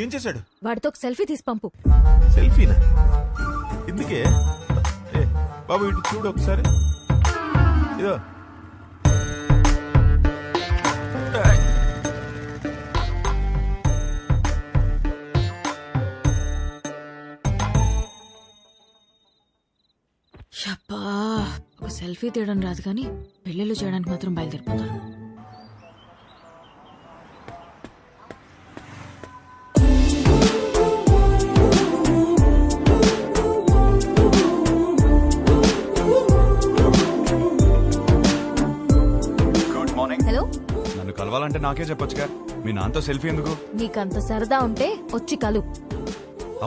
ఏం చేశాడు? వాడితో ఒక సెల్ఫీ తీసి పంపు. సెల్ఫీనా? ఎందుకే? ఏ బాబు ఇటు చూడు ఒకసారి. ఇదో షప్పా, ఒక సెల్ఫీ తీయడం రాదు కానీ పెళ్ళిళ్ళు చేయడానికి మాత్రం బయలుదేరిపోతాను. Good morning. హలో, నన్ను కలవాలంటే నాకే చెప్పొచ్చుగా, మీ నాన్నతో సెల్ఫీ ఎందుకు? నీకంత సరదా ఉంటే వచ్చి కలు.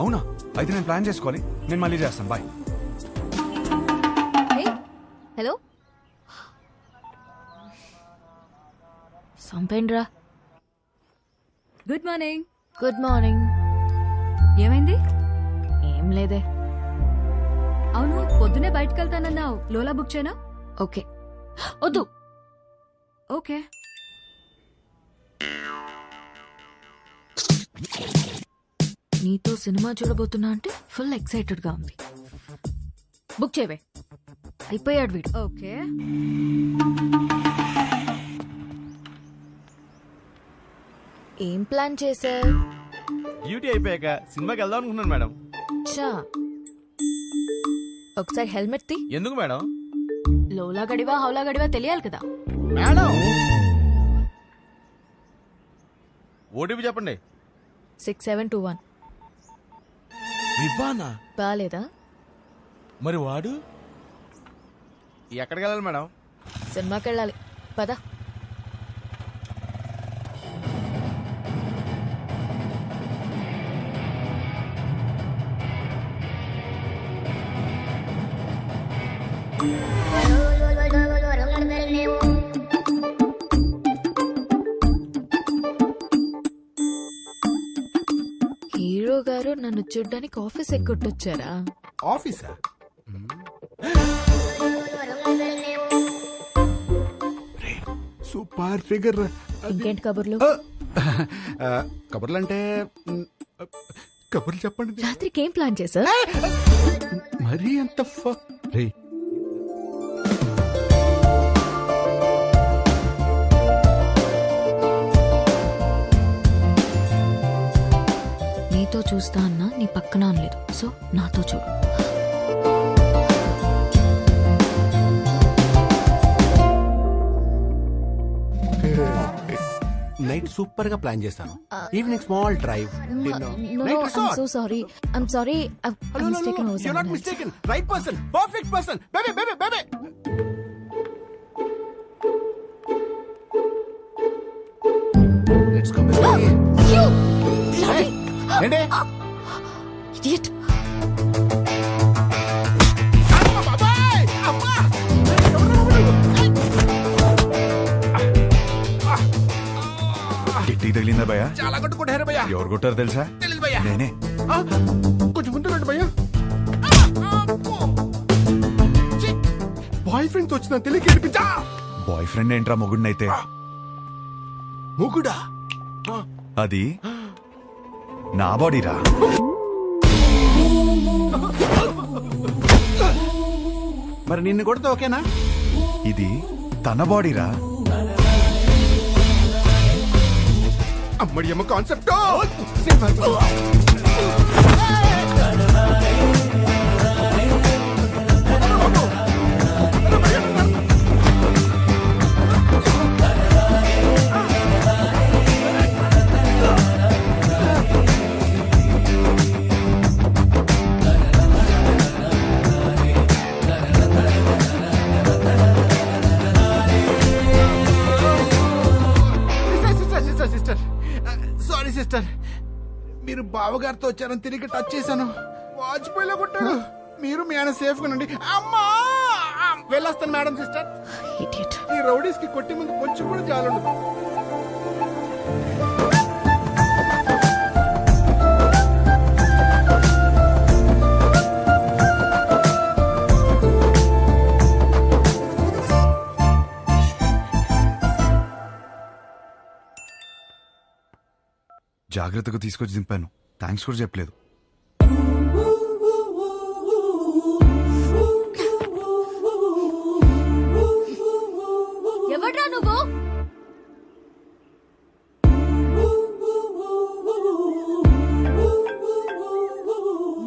అవునా? అయితే నేను ప్లాన్ చేసుకోవాలి. నేను మళ్ళీ చేస్తాను. బాయ్. హలో, సంపేండ్రా. Good morning. Good morning. ఏమైంది? ఏం లేదే. అవును, పొద్దునే బయటకు వెళ్తానన్నావు. లోలా బుక్ చేయనా? ఓకే. వద్దు. ఓకే. నీతో సినిమా చూడబోతున్నా అంటే ఫుల్ ఎక్సైటెడ్ గా ఉంది. బుక్ చేయవే. అయిపోయాడు వీడు. ఓకే. ఏం ప్లాన్ చేశా? డ్యూటీ అయిపోయాక సినిమాకి వెళ్దాం అనుకున్నాను మేడం. చా, ఒకసారి హెల్మెట్ తీ. ఎందుకు మేడం? లోలా గడివా హౌలా గడివా తెలియాలి కదా. మేడం ఓటీపీ చెప్పండి. 6721. వివానా? బాలేదా? మరి వాడు ఎక్కడికి వెళ్ళాలి మేడం? సినిమాకి వెళ్ళాలి. పద. హీరో గారు నన్ను చూడ్డానికి ఆఫీస్ ఎక్కొట్టొచ్చారా? ఆఫీసా? Super figure. ఇంకేంటి కబుర్లు? కబుర్లు అంటే కబుర్లు చెప్పండి. రాత్రికి ఏం ప్లాన్ చేశా? మరీ అంత రే, నీతో చూస్తా అన్నా నీ పక్కన అనలేదు, సో నాతో చూడు. నైట్ సూపర్ గా ప్లాన్ చేశాను. Evening small drive. So sorry. I'm sorry. Right person, perfect person. Baby baby baby. Let's go baby. ఏంటి? ఇడియట్. టీ తగిలిందా భయ్యా? చాలా కొట్టుకుంటారు భయ్యా. ఎవరు కొట్టారు తెలుసా? తెలీదు భయ్యా. నేనే. కొంచెం ముందు రండి భయ్యా. బాయ్ ఫ్రెండ్ తో వచ్చిన తెలియక ఏడిపించా. బాయ్ ఫ్రెండ్ ఏంట్రా మొగుడినైతే? మొగుడా? అది నా బాడీరా. మరి నిన్ను కొడితే ఓకేనా? ఇది తన బాడీరా. అమ్మడి అమ్మ కాన్సెప్ట్. సారీ సిస్టర్, మీరు బావగారితో వచ్చారని తిరిగి టచ్ చేశాను. వాజ్పేయిలో కొట్టాడు. మీరు మీ ఆయన సేఫ్ గా ఉండండి. అమ్మా, వెళ్ళొస్తాను మేడం. Sister, idiot. ఈ రౌడీస్ కి కొట్టి ముందు కొంచెం కూడా జాలుండదు. జాగ్రత్తగా తీసుకొచ్చి దింపాను. థ్యాంక్స్ కూడా చెప్పలేదు. ఎవడ్రా నువ్వు?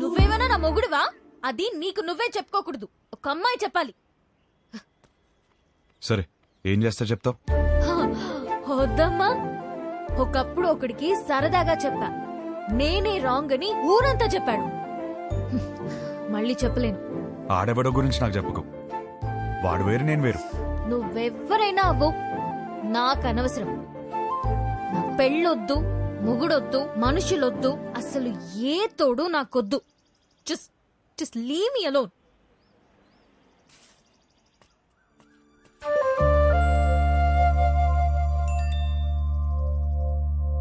నువ్వేమైనా నా మొగుడువా? అది నీకు నువ్వే చెప్పుకోకూడదు, ఒక అమ్మాయి చెప్పాలి. సరే, ఏం చేస్తా చెప్తావు? వద్దమ్మా. ఒకప్పుడు ఒకడికి సరదాగా చెప్పా, నేనే రాంగ్ అని ఊరంతా చెప్పాడు. మళ్ళీ చెప్పలేను. ఆడెవడో గురించి నాకు చెప్పుకో. వాడు వేరు, నేను వేరు. నువ్వెవ్వరైనా అవ్వు, నాకు అనవసరం. నా పెళ్ళొద్దు, మొగుడొద్దు, మనుషులొద్దు, అసలు ఏ తోడు నాకొద్దు. Just leave me alone.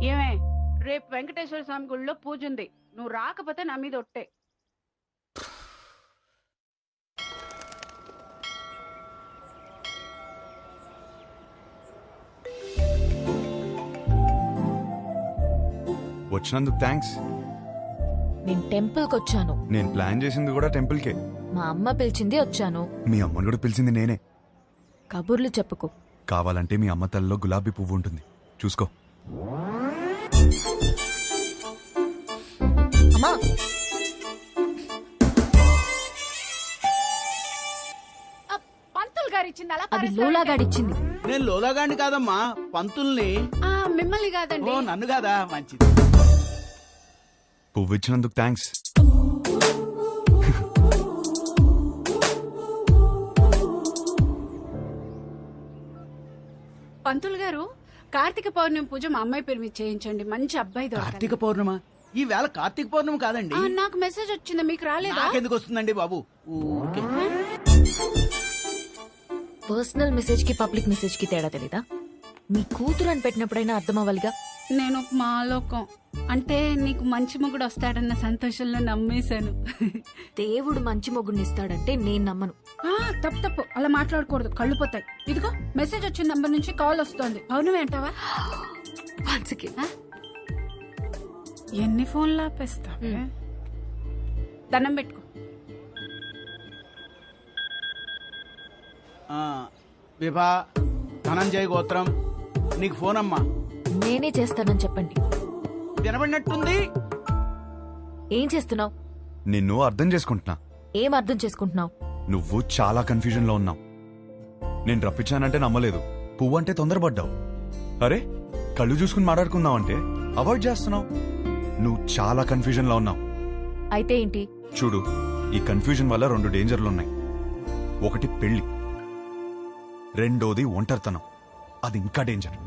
ఏమే, రేపు వెంకటేశ్వర స్వామి గుడిలో పూజ ఉంది. నువ్వు రాకపోతే నా మీద ఒట్టే. వచ్చినందుకు థ్యాంక్స్. నేను టెంపుల్కి వచ్చాను. నేను ప్లాన్ చేసింది కూడా టెంపుల్కే. మా అమ్మ పిలిచింది వచ్చాను. మీ అమ్మని కూడా పిలిచింది నేనే. కబుర్లు చెప్పుకో. కావాలంటే మీ అమ్మ తల్లిలో గులాబీ పువ్వు ఉంటుంది, చూసుకో. అమ్మా, పంతులు గారు ఇచ్చింది అలా అది లోలాగాడిచ్చింది. నేను లోలాగాండి కాదమ్మా, పంతుల్ని. మిమ్మల్ని కాదండి. ఓ, నన్ను కాదా? మంచిది. పువ్వు ఇచ్చినందుకు థ్యాంక్స్. పంతులు గారు, కార్తీక పౌర్ణమి పూజ మా అమ్మాయి పేరు మీద చేయించండి. మంచి అబ్బాయి దొరకాలి. కార్తీక పౌర్ణమ? ఈ వేళ కార్తీక పౌర్ణమి కాదండి. నాకు మెసేజ్ వచ్చింది, మీకు రాలేదా? నాకెందుకు వస్తుందండి బాబు? ఊరికే. పర్సనల్ మెసేజ్ కి పబ్లిక్ మెసేజ్ కి తేడా తెలీదా? మీ కూతురు అని పెట్టినప్పుడైనా అర్థం అవ్వాలిగా. నేను ఒక మాలోకం అంటే నీకు మంచి మొగుడు వస్తాడన్న సంతోషంలో నమ్మేశాను. దేవుడు మంచి మొగుడిని ఇస్తాడంటే నేను నమ్మను. తప్పు అలా మాట్లాడకూడదు, కళ్ళు పోతాయి. ఇదిగో మెసేజ్ వచ్చిన నంబర్ నుంచి కాల్ వస్తోంది. పౌర్ణమి అంటావా? ఎన్ని ఫోన్లు ఆపేస్తా? దండం పెట్టుకో. విభా, ధనంజయ గోత్రం, నీకు ఫోన్ అమ్మా. నేనే చేస్తానని చెప్పండి. వినబడినట్టుంది. ఏం చేస్తున్నావు? నిన్ను అర్థం చేసుకుంటున్నా. ఏం అర్థం చేసుకుంటున్నావు? నువ్వు చాలా కన్ఫ్యూజన్ లో ఉన్నావు. నేను రప్పించానంటే నమ్మలేదు, పువ్వు అంటే తొందరపడ్డావు. అరే, కళ్ళు చూసుకుని మాట్లాడుకుందాం అంటే అవాయిడ్ చేస్తున్నావు. నువ్వు చాలా కన్ఫ్యూజన్ లో ఉన్నావు. అయితే ఏంటి? చూడు, ఈ కన్ఫ్యూజన్ వల్ల 2 డేంజర్లున్నాయి. ఒకటి పెళ్లి, రెండోది ఒంటరితనం. అది ఇంకా డేంజర్.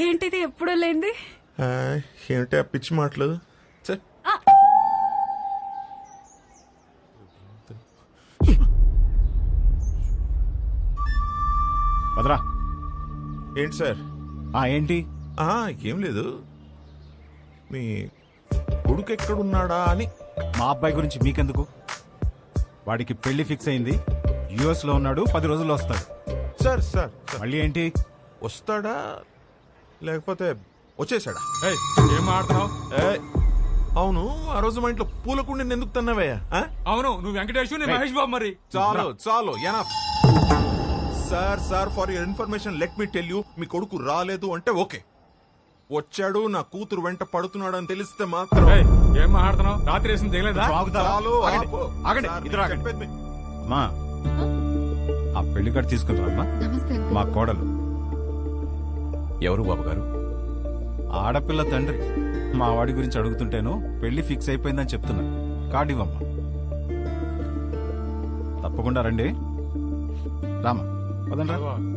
ఏంటిది ఎప్పుడూ లేంది? ఏమిటి ఆ పిచ్చి మాటలు? వదరా. ఏంటి సార్? ఏంటి? ఏం లేదు, మీ కొడుకు ఎక్కడున్నాడా అని. మా అబ్బాయి గురించి మీకెందుకు? వాడికి పెళ్లి ఫిక్స్ అయింది, యుఎస్ లో ఉన్నాడు, 10 రోజుల్లో వస్తాడు. సార్ సార్ మళ్ళీ ఏంటి? వస్తాడా లేకపోతే వచ్చేసాడా? ఏం మాట్లాడుతున్నావు? అవును, ఆ రోజు మా ఇంట్లో పూలకుండి ఎందుకు తన్నావయ్యా? అవును, నువ్వు వెంకటేష్, నేను మహేష్ బాబు. మరి చాలు enough. Sir for your information let me tell you, మీ కొడుకు రాలేదు అంటే ఓకే, వచ్చాడు నా కూతురు వెంట పడుతున్నాడు అని తెలిస్తే మాత్రం. ఏం మాట్లాడుతున్నావు? రాత్రి వేసింది తెలియదా? చాలు, ఆగండి, ఇద్దరు ఆగండి. అమ్మా, ఆ పెళ్లి కార్డు తీసుకుంటారమ్మా. మా కోడలు. ఎవరు బాబు గారు? ఆడపిల్ల తండ్రి. మా వాడి గురించి అడుగుతుంటేను పెళ్లి ఫిక్స్ అయిపోయిందని చెప్తున్నా. కార్డు ఇవ్వమ్మా. తప్పకుండా రండి. రామా, పదండి రా.